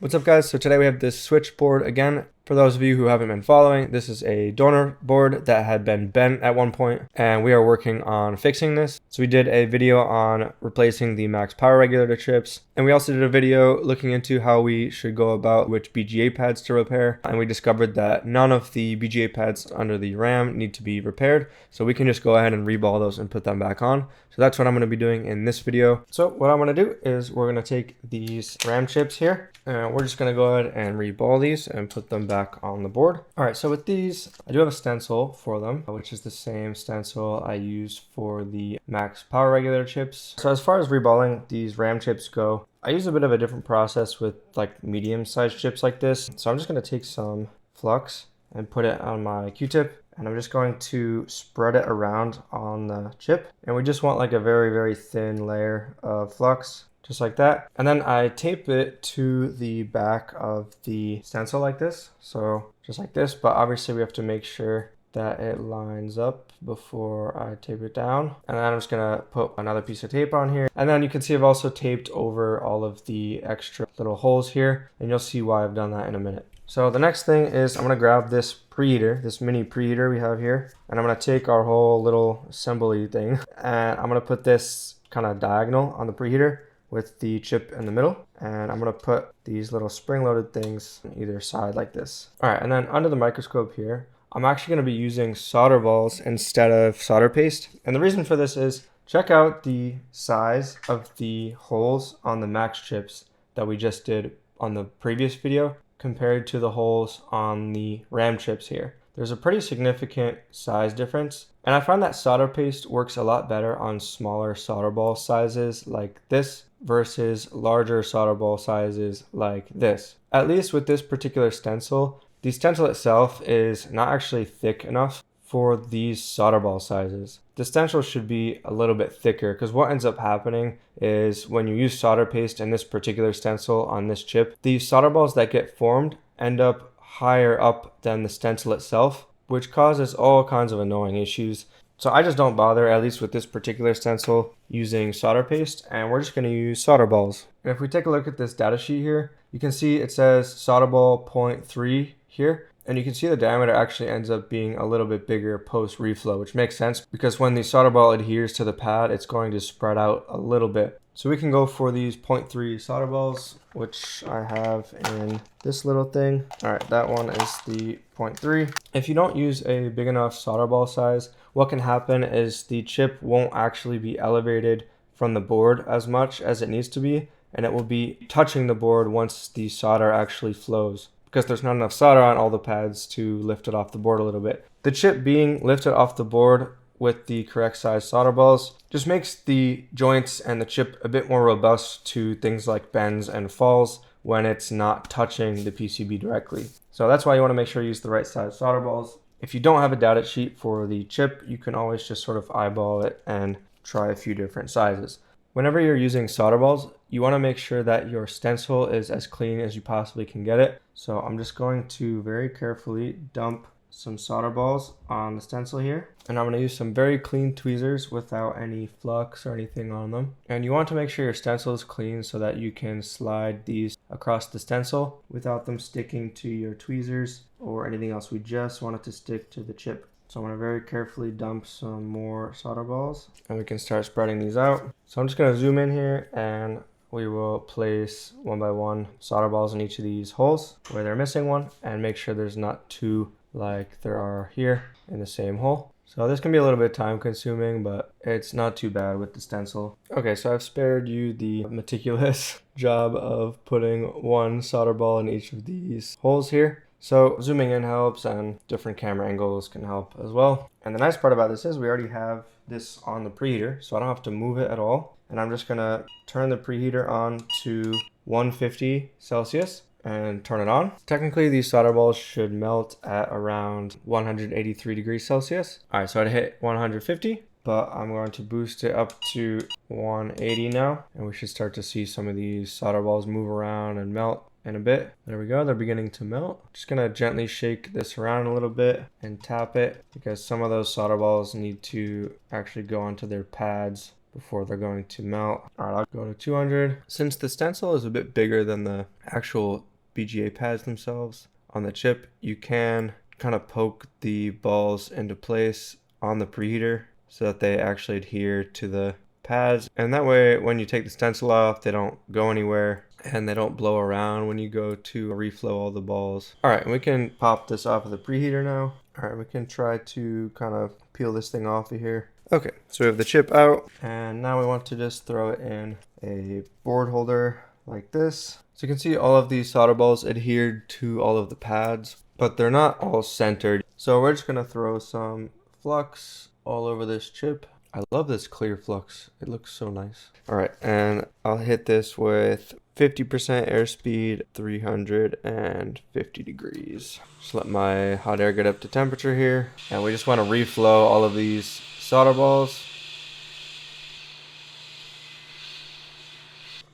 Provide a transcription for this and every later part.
What's up guys? So today we have this switchboard again. For those of you who haven't been following, this is a donor board that had been bent at one point and we are working on fixing this. So we did a video on replacing the max power regulator chips, and we also did a video looking into how we should go about which BGA pads to repair, and we discovered that none of the BGA pads under the RAM need to be repaired, so we can just go ahead and reball those and put them back on. So that's what I'm going to be doing in this video. So what I'm going to do is we're going to take these RAM chips here and we're just going to go ahead and reball these and put them back on the board. All right, so with these, I do have a stencil for them, which is the same stencil I use for the max power regulator chips. So as far as reballing these RAM chips go, I use a bit of a different process with like medium-sized chips like this. So I'm just going to take some flux and put it on my Q-tip, and I'm just going to spread it around on the chip. And we just want like a very, very thin layer of flux, just like that. And then I tape it to the back of the stencil like this. So just like this, but obviously we have to make sure that it lines up before I tape it down. And then I'm just gonna put another piece of tape on here. And then you can see I've also taped over all of the extra little holes here, and you'll see why I've done that in a minute. So the next thing is I'm gonna grab this preheater, this mini preheater we have here, and I'm gonna take our whole little assembly thing, and I'm gonna put this kind of diagonal on the preheater with the chip in the middle, and I'm gonna put these little spring-loaded things on either side like this. All right, and then under the microscope here, I'm actually gonna be using solder balls instead of solder paste. And the reason for this is, check out the size of the holes on the max chips that we just did on the previous video compared to the holes on the RAM chips here. There's a pretty significant size difference, and I find that solder paste works a lot better on smaller solder ball sizes like this versus larger solder ball sizes like this. At least with this particular stencil, the stencil itself is not actually thick enough for these solder ball sizes. The stencil should be a little bit thicker, because what ends up happening is when you use solder paste in this particular stencil on this chip, the solder balls that get formed end up higher up than the stencil itself, which causes all kinds of annoying issues. So I just don't bother, at least with this particular stencil, using solder paste, and we're just going to use solder balls. And if we take a look at this data sheet here, you can see it says solder ball 0.3 here. And you can see the diameter actually ends up being a little bit bigger post reflow, which makes sense because when the solder ball adheres to the pad, it's going to spread out a little bit. So we can go for these 0.3 solder balls, which I have in this little thing. All right, that one is the 0.3. If you don't use a big enough solder ball size, what can happen is the chip won't actually be elevated from the board as much as it needs to be, and it will be touching the board once the solder actually flows, because there's not enough solder on all the pads to lift it off the board a little bit. The chip being lifted off the board with the correct size solder balls just makes the joints and the chip a bit more robust to things like bends and falls when it's not touching the PCB directly. So that's why you want to make sure you use the right size solder balls. If you don't have a data sheet for the chip, you can always just sort of eyeball it and try a few different sizes. Whenever you're using solder balls, you want to make sure that your stencil is as clean as you possibly can get it. So I'm just going to very carefully dump some solder balls on the stencil here. And I'm going to use some very clean tweezers without any flux or anything on them. And you want to make sure your stencil is clean so that you can slide these across the stencil without them sticking to your tweezers or anything else. We just want it to stick to the chip. So I'm going to very carefully dump some more solder balls, and we can start spreading these out. So I'm just going to zoom in here, and we will place one by one solder balls in each of these holes where they're missing one, and make sure there's not two like there are here in the same hole. So this can be a little bit time consuming, but it's not too bad with the stencil. Okay, so I've spared you the meticulous job of putting one solder ball in each of these holes here. So zooming in helps, and different camera angles can help as well. And the nice part about this is we already have this on the preheater, so I don't have to move it at all. And I'm just gonna turn the preheater on to 150 Celsius and turn it on. Technically, these solder balls should melt at around 183 degrees Celsius. All right, so I hit 150, but I'm going to boost it up to 180 now, and we should start to see some of these solder balls move around and melt in a bit. There we go, they're beginning to melt. Just gonna gently shake this around a little bit and tap it, because some of those solder balls need to actually go onto their pads before they're going to melt. All right, I'll go to 200. Since the stencil is a bit bigger than the actual BGA pads themselves on the chip, you can kind of poke the balls into place on the preheater so that they actually adhere to the pads, and that way when you take the stencil off, they don't go anywhere and they don't blow around when you go to reflow all the balls. All right, we can pop this off of the preheater now. All right, we can try to kind of peel this thing off of here. Okay, so we have the chip out, and now we want to just throw it in a board holder like this. So you can see all of these solder balls adhered to all of the pads, but they're not all centered. So we're just gonna throw some flux all over this chip. I love this clear flux. It looks so nice. All right, and I'll hit this with 50% airspeed, 350 degrees. Just let my hot air get up to temperature here. And we just want to reflow all of these solder balls.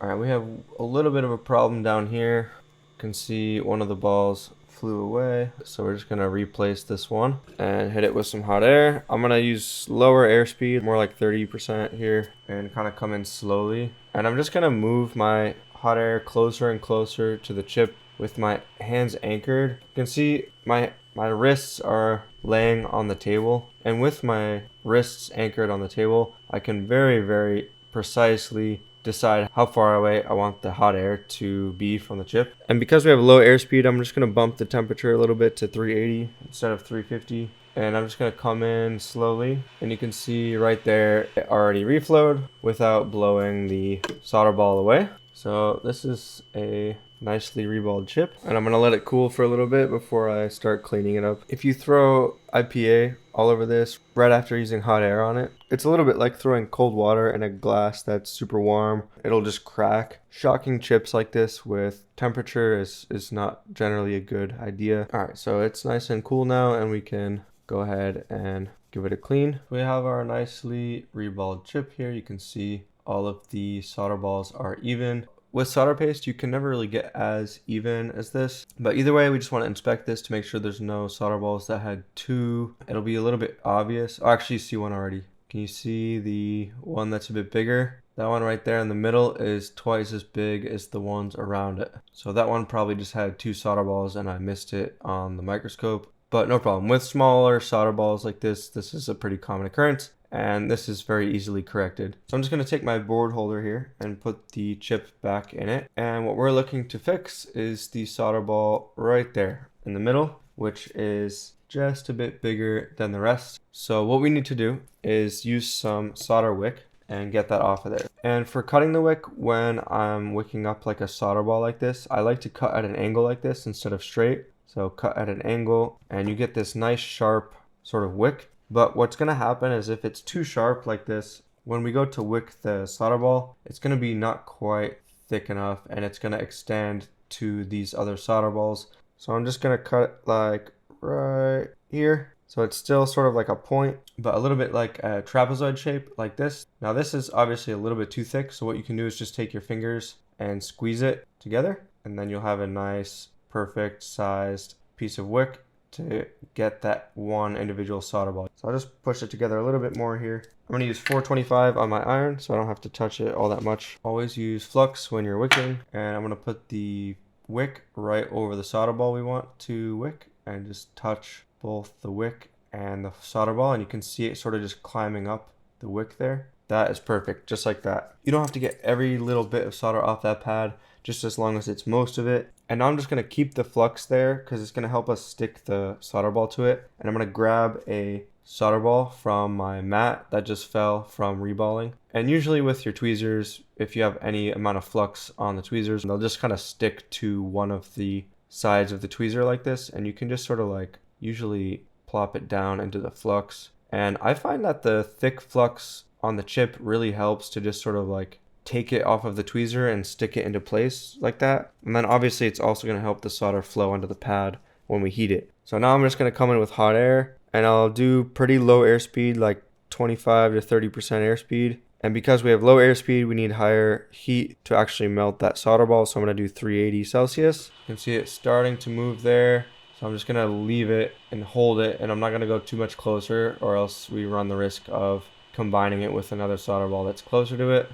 All right, we have a little bit of a problem down here. You can see one of the balls flew away, so we're just gonna replace this one and hit it with some hot air. I'm gonna use lower airspeed, more like 30% here, and kind of come in slowly. And I'm just gonna move my hot air closer and closer to the chip with my hands anchored. You can see my wrists are laying on the table, and with my wrists anchored on the table, I can very precisely decide how far away I want the hot air to be from the chip. And because we have low airspeed, I'm just going to bump the temperature a little bit to 380 instead of 350. And I'm just going to come in slowly, and you can see right there it already reflowed without blowing the solder ball away. So this is a nicely reballed chip, and I'm going to let it cool for a little bit before I start cleaning it up. If you throw IPA all over this right after using hot air on it, it's a little bit like throwing cold water in a glass that's super warm. It'll just crack. Shocking chips like this with temperature is not generally a good idea. All right, so it's nice and cool now, and we can go ahead and give it a clean. We have our nicely reballed chip here. You can see all of the solder balls are even. With solder paste, you can never really get as even as this, but either way, we just want to inspect this to make sure there's no solder balls that had two. It'll be a little bit obvious. Oh, actually, you see one already. Can you see the one that's a bit bigger? That one right there in the middle is twice as big as the ones around it. So that one probably just had two solder balls and I missed it on the microscope, but no problem. With smaller solder balls like this is a pretty common occurrence, and this is very easily corrected. So I'm just going to take my board holder here and put the chip back in it. And what we're looking to fix is the solder ball right there in the middle, which is just a bit bigger than the rest. So what we need to do is use some solder wick and get that off of there. And for cutting the wick, when I'm wicking up like a solder ball like this, I like to cut at an angle like this instead of straight. So cut at an angle, and you get this nice sharp sort of wick. But what's going to happen is if it's too sharp like this, when we go to wick the solder ball, it's going to be not quite thick enough, and it's going to extend to these other solder balls. So I'm just going to cut it like right here. So it's still sort of like a point, but a little bit like a trapezoid shape like this. Now this is obviously a little bit too thick, so what you can do is just take your fingers and squeeze it together, and then you'll have a nice perfect sized piece of wick to get that one individual solder ball. So I'll just push it together a little bit more here. I'm going to use 425 on my iron so I don't have to touch it all that much. Always use flux when you're wicking, and I'm going to put the wick right over the solder ball we want to wick and just touch both the wick and the solder ball, and you can see it sort of just climbing up the wick there. That is perfect, just like that. You don't have to get every little bit of solder off that pad, just as long as it's most of it. And now I'm just going to keep the flux there because it's going to help us stick the solder ball to it. And I'm going to grab a solder ball from my mat that just fell from reballing. And usually with your tweezers, if you have any amount of flux on the tweezers, they'll just kind of stick to one of the sides of the tweezer like this. And you can just sort of like usually plop it down into the flux. And I find that the thick flux on the chip really helps to just sort of like take it off of the tweezer and stick it into place like that. And then obviously it's also going to help the solder flow onto the pad when we heat it. So now I'm just going to come in with hot air, and I'll do pretty low airspeed, like 25 to 30% airspeed. And because we have low airspeed, we need higher heat to actually melt that solder ball. So I'm going to do 380 Celsius. You can see it starting to move there. So I'm just going to leave it and hold it, and I'm not going to go too much closer or else we run the risk of combining it with another solder ball that's closer to it.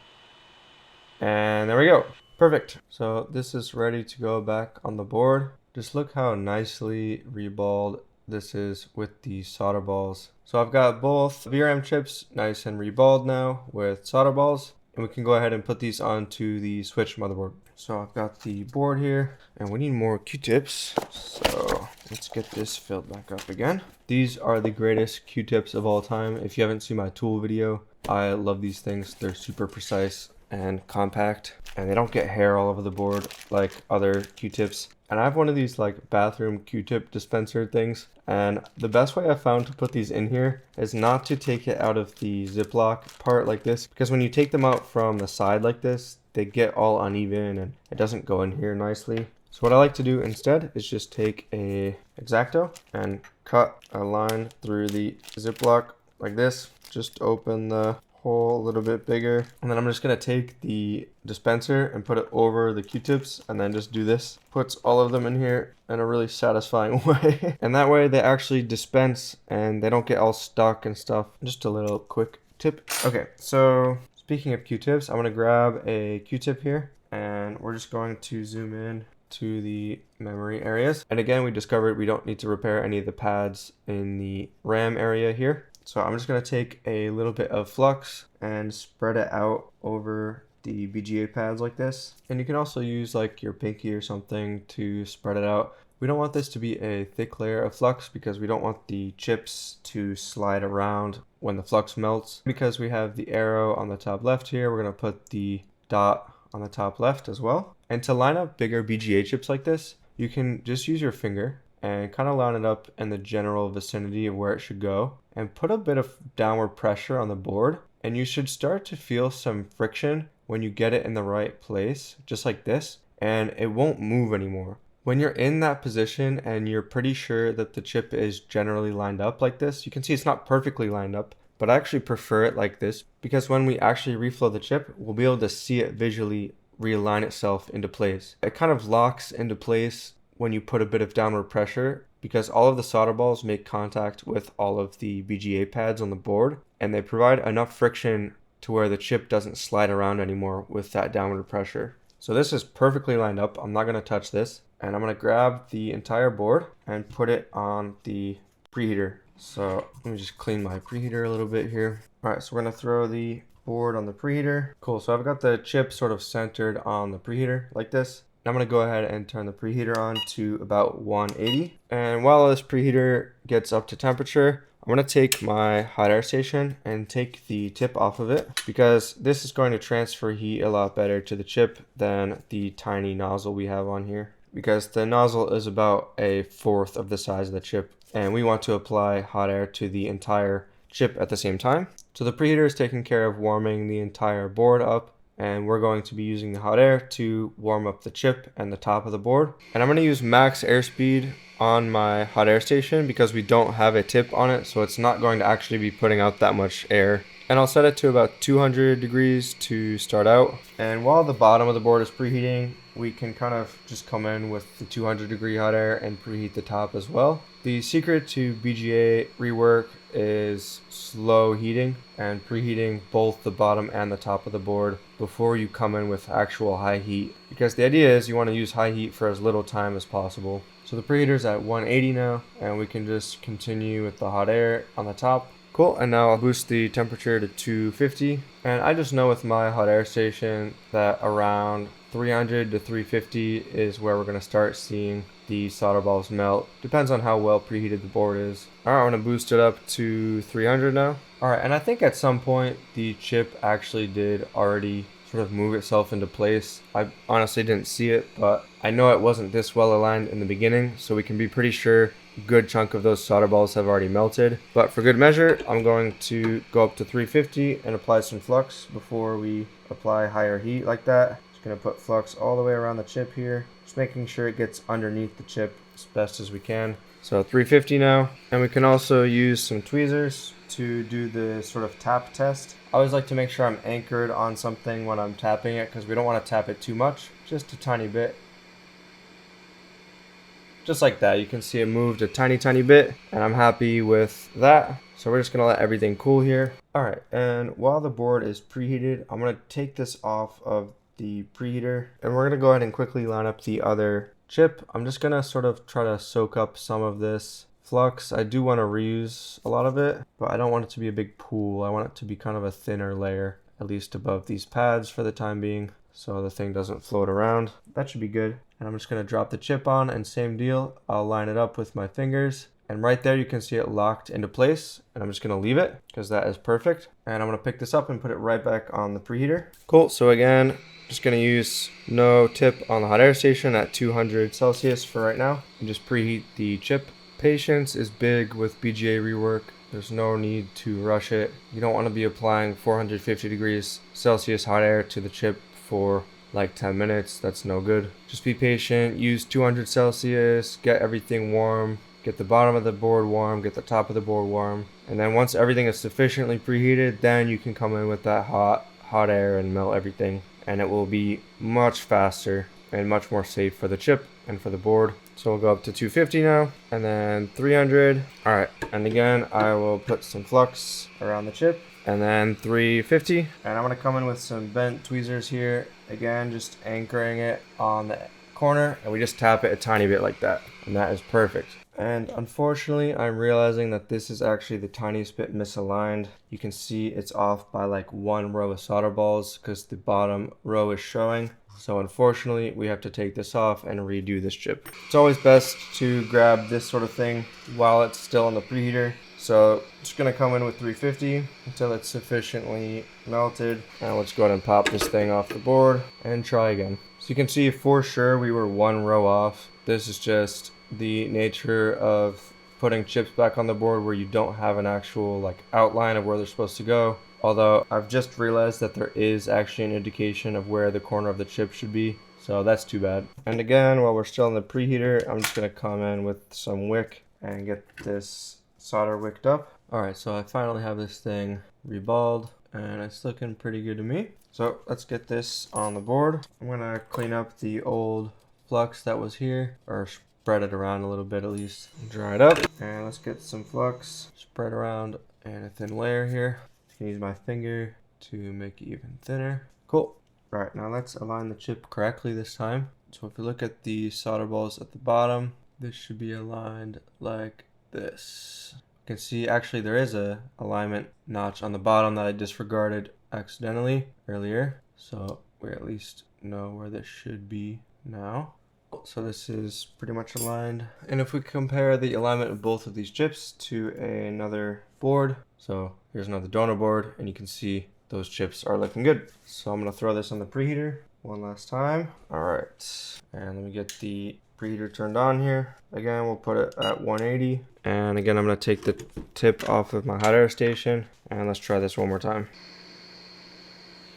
And there we go. Perfect. So this is ready to go back on the board. Just look how nicely reballed this is with the solder balls. So I've got both VRAM chips nice and reballed now with solder balls, and we can go ahead and put these onto the switch motherboard. So I've got the board here, and we need more Q-tips. So let's get this filled back up again. These are the greatest Q-tips of all time. If you haven't seen my tool video, I love these things. They're super precise and compact, and they don't get hair all over the board like other Q-tips. And I have one of these like bathroom Q-tip dispenser things, and the best way I found to put these in here is not to take it out of the Ziploc part like this, because when you take them out from the side like this, they get all uneven and it doesn't go in here nicely. So what I like to do instead is just take a X-Acto and cut a line through the Ziploc like this. Just open the hole a little bit bigger, and then I'm just gonna take the dispenser and put it over the Q-tips and then just do this. Puts all of them in here in a really satisfying way. And that way they actually dispense and they don't get all stuck and stuff. Just a little quick tip. Okay, so speaking of Q-tips, I'm gonna grab a Q-tip here and we're just going to zoom in to the memory areas. And again, we discovered we don't need to repair any of the pads in the RAM area here. So I'm just going to take a little bit of flux and spread it out over the BGA pads like this. And you can also use like your pinky or something to spread it out. We don't want this to be a thick layer of flux because we don't want the chips to slide around when the flux melts. Because we have the arrow on the top left here, we're going to put the dot on the top left as well. And to line up bigger BGA chips like this, you can just use your finger and kind of line it up in the general vicinity of where it should go and put a bit of downward pressure on the board, and you should start to feel some friction when you get it in the right place, just like this, and it won't move anymore. When you're in that position and you're pretty sure that the chip is generally lined up like this, you can see it's not perfectly lined up, but I actually prefer it like this because when we actually reflow the chip, we'll be able to see it visually realign itself into place. It kind of locks into place when you put a bit of downward pressure because all of the solder balls make contact with all of the BGA pads on the board, and they provide enough friction to where the chip doesn't slide around anymore with that downward pressure. So this is perfectly lined up. I'm not going to touch this, and I'm going to grab the entire board and put it on the preheater. So let me just clean my preheater a little bit here. All right, so we're going to throw the board on the preheater. Cool, so I've got the chip sort of centered on the preheater like this. I'm going to go ahead and turn the preheater on to about 180. And while this preheater gets up to temperature, I'm going to take my hot air station and take the tip off of it because this is going to transfer heat a lot better to the chip than the tiny nozzle we have on here, because the nozzle is about 1/4 of the size of the chip and we want to apply hot air to the entire chip at the same time. So the preheater is taking care of warming the entire board up, and we're going to be using the hot air to warm up the chip and the top of the board. And I'm going to use max airspeed on my hot air station because we don't have a tip on it, so it's not going to actually be putting out that much air. And I'll set it to about 200 degrees to start out. And while the bottom of the board is preheating, we can kind of just come in with the 200 degree hot air and preheat the top as well. The secret to BGA rework is slow heating and preheating both the bottom and the top of the board before you come in with actual high heat, because the idea is you want to use high heat for as little time as possible. So the preheater's at 180 now, and we can just continue with the hot air on the top. Cool, and now I'll boost the temperature to 250. And I just know with my hot air station that around 300 to 350 is where we're going to start seeing the solder balls melt. Depends on how well preheated the board is. Alright, I'm going to boost it up to 300 now. Alright, and I think at some point the chip actually did already sort of move itself into place. I honestly didn't see it, but I know it wasn't this well aligned in the beginning, so we can be pretty sure a good chunk of those solder balls have already melted. But for good measure, I'm going to go up to 350 and apply some flux before we apply higher heat like that. Just going to put flux all the way around the chip here, just making sure it gets underneath the chip as best as we can. So 350 now, and we can also use some tweezers to do the sort of tap test. I always like to make sure I'm anchored on something when I'm tapping it because we don't want to tap it too much, just a tiny bit. Just like that, you can see it moved a tiny bit, and I'm happy with that. So we're just gonna let everything cool here. All right, and while the board is preheated, I'm gonna take this off of the preheater, and we're gonna go ahead and quickly line up the other chip. I'm just gonna sort of try to soak up some of this flux. I do want to reuse a lot of it, but I don't want it to be a big pool. I want it to be kind of a thinner layer, at least above these pads for the time being, so the thing doesn't float around. That should be good. And I'm just gonna drop the chip on, and same deal, I'll line it up with my fingers. And right there you can see it locked into place, and I'm just gonna leave it because that is perfect. And I'm gonna pick this up and put it right back on the preheater. Cool, so again, just gonna use no tip on the hot air station at 200 Celsius for right now, and just preheat the chip. Patience is big with BGA rework. There's no need to rush it. You don't want to be applying 450 degrees Celsius hot air to the chip for like 10 minutes. That's no good. Just be patient, use 200 Celsius, get everything warm. Get the bottom of the board warm, get the top of the board warm. And then once everything is sufficiently preheated, then you can come in with that hot air and melt everything. And it will be much faster and much more safe for the chip and for the board. So we'll go up to 250 now, and then 300. All right, and again, I will put some flux around the chip, and then 350. And I'm gonna come in with some bent tweezers here. Again, just anchoring it on the corner, and we just tap it a tiny bit like that, and that is perfect. And unfortunately, I'm realizing that this is actually the tiniest bit misaligned. You can see it's off by like 1 row of solder balls because the bottom row is showing. So unfortunately, we have to take this off and redo this chip. It's always best to grab this sort of thing while it's still on the preheater. So just gonna come in with 350 until it's sufficiently melted. And let's go ahead and pop this thing off the board and try again. So you can see for sure we were 1 row off. This is just the nature of putting chips back on the board where you don't have an actual like outline of where they're supposed to go. Although I've just realized that there is actually an indication of where the corner of the chip should be, so that's too bad. And again, while we're still in the preheater, I'm just gonna come in with some wick and get this solder wicked up. Alright, so I finally have this thing reballed, and it's looking pretty good to me. So let's get this on the board. I'm gonna clean up the old flux that was here, or spread it around a little bit at least. Dry it up, and let's get some flux spread around in a thin layer here. Use my finger to make it even thinner. Cool. Right, now let's align the chip correctly this time. So if you look at the solder balls at the bottom, this should be aligned like this. You can see actually there is a alignment notch on the bottom that I disregarded accidentally earlier. So we at least know where this should be now. So this is pretty much aligned. And if we compare the alignment of both of these chips to another board, so here's another donor board, and you can see those chips are looking good. So I'm gonna throw this on the preheater one last time. All right, and let me get the preheater turned on here. Again, we'll put it at 180. And again, I'm gonna take the tip off of my hot air station, and let's try this one more time.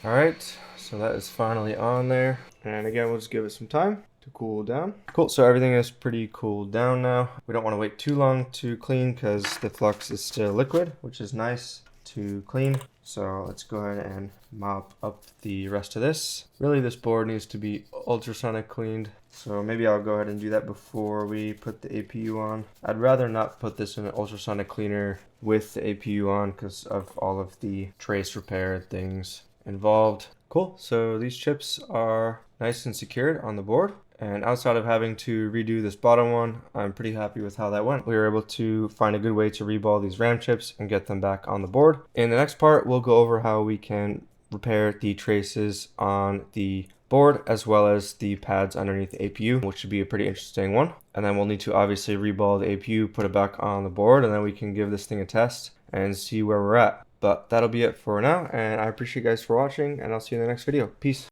All right, so that is finally on there. And again, we'll just give it some time to cool down. Cool, so everything is pretty cooled down now. We don't want to wait too long to clean because the flux is still liquid, which is nice to clean. So let's go ahead and mop up the rest of this. Really, this board needs to be ultrasonic cleaned. So maybe I'll go ahead and do that before we put the APU on. I'd rather not put this in an ultrasonic cleaner with the APU on because of all of the trace repair things involved. Cool, so these chips are nice and secured on the board. And outside of having to redo this bottom one, I'm pretty happy with how that went. We were able to find a good way to reball these RAM chips and get them back on the board. In the next part, we'll go over how we can repair the traces on the board as well as the pads underneath the APU, which should be a pretty interesting one. And then we'll need to obviously reball the APU, put it back on the board, and then we can give this thing a test and see where we're at. But that'll be it for now, and I appreciate you guys for watching, and I'll see you in the next video. Peace.